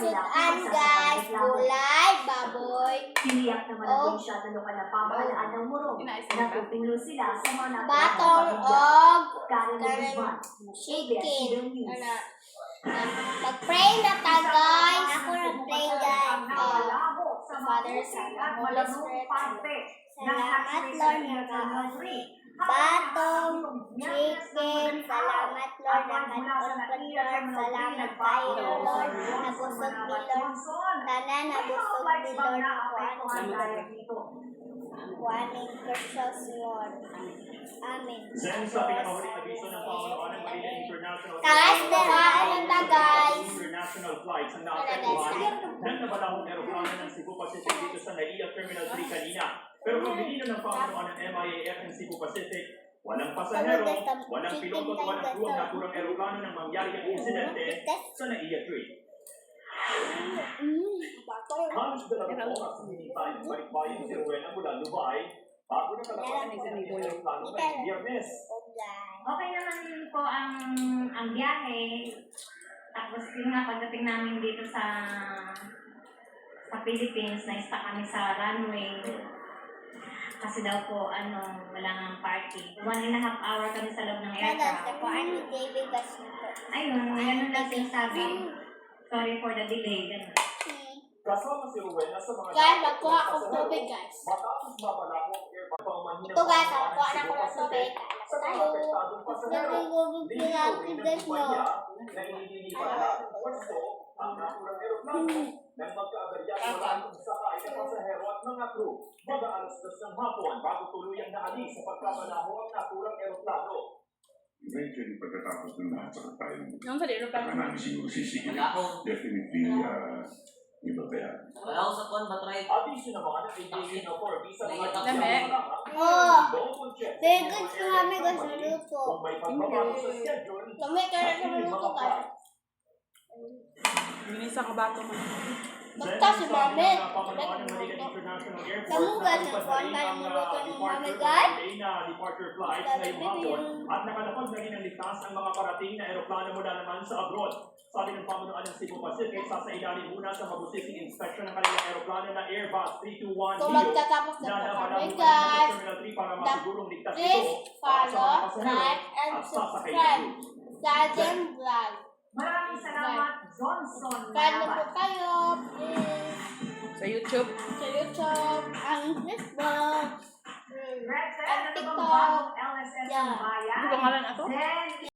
sudan guys, gulay, baboy, Tiniyak naman ang siya na lokal na pamahalaan ng Morong. Natutulo sila sa mga batong og Karen chicken. Mag-pray na ta guys. Ako nag-pray guys. Father, Son, and Holy Spirit. Salamat Lord na kaon. Batong chicken. Salamat Lord na kaon. Salamat tayo Lord. Nabusog ni Lord. Tanan nabusog ni Lord ako. Kuaning precious Lord. Amen. Then sa pinakahuling abiso ng Panginoon ng Manila International Guys, ano na guys? International flights ang naapektuhan ng nabalahong aeroplano ng Cebu Pacific dito sa NAIA Terminal 3 kanina. Pero pagdilino ng Panginoon ng MIAF ng Cebu Pacific, walang pasahero, walang piloto at walang crew ang naturang aeroplano nang mangyari ang insidente sa NAIA 3. Halos 2 oras ang hinintay ng balikbayan si Rowena mula Dubai bago nakalabas ang aeroplano ng Biyernes. Okay naman po ang biyahe. Tapos yung nga pagdating namin dito sa Philippines, na-stuck kami sa runway. Kasi daw po, wala nga parking. 1.5 hour kami sa loob ng aircraft. Ayun, ganun lang sinasabi. Sorry for the delay. Ganun. Kasama si Rowena sa mga Guys, magkuha akong tubig guys. matapos mabalakong airport pangmanhin Ito guys, magkuha na ako ng tubig. sa mga apektadong pasahero. Hindi guys, no? na inililipat na pwesto ang naturang aeroplano nang magkaaberya sa maraming sakay na pasahero at mga crew. Mag-aalas 2 ng hapon bago tuluyang naalis sa pagkabalaho ang naturang aeroplano. Eventually, pagkatapos ng lahat, saka tayo Baka namin siguro sisigil. Wala ako. Definitely, iba ba yan? Wala ako sa kon, batray. Abiso naman ang aviation authority sa mga Dami. Vegan sa kami guys, naluto. Kung may pagbabago sa schedule, Kami kaya sa naluto guys. Binis sa kabato mo. Basta si Mami. Kamu guys, nagkuhan tayo ng luto ng Mami guys. Departure flight ngayong hapon at nakalapag na rin ng ligtas ang mga parating na aeroplano mula naman sa abroad. Sabi ng pamunuan ng Cebu Pacific, sasailalim muna sa mabusising inspection ng kanilang aeroplano na Airbus 321 So Neo magtatapos na na po nabalahong kami sa guys. Terminal 3 para masigurong ligtas Please ito para sa mga follow, pasahero like, and at sasakay subscribe nito. sa ating vlog. Maraming salamat, Johnson. Subscribe na po kayo, please. Sa YouTube. Sa YouTube, ang Facebook, Red ang Red, TikTok. bagong LSS ng Yeah. bayan. Ano pangalan ato? Then,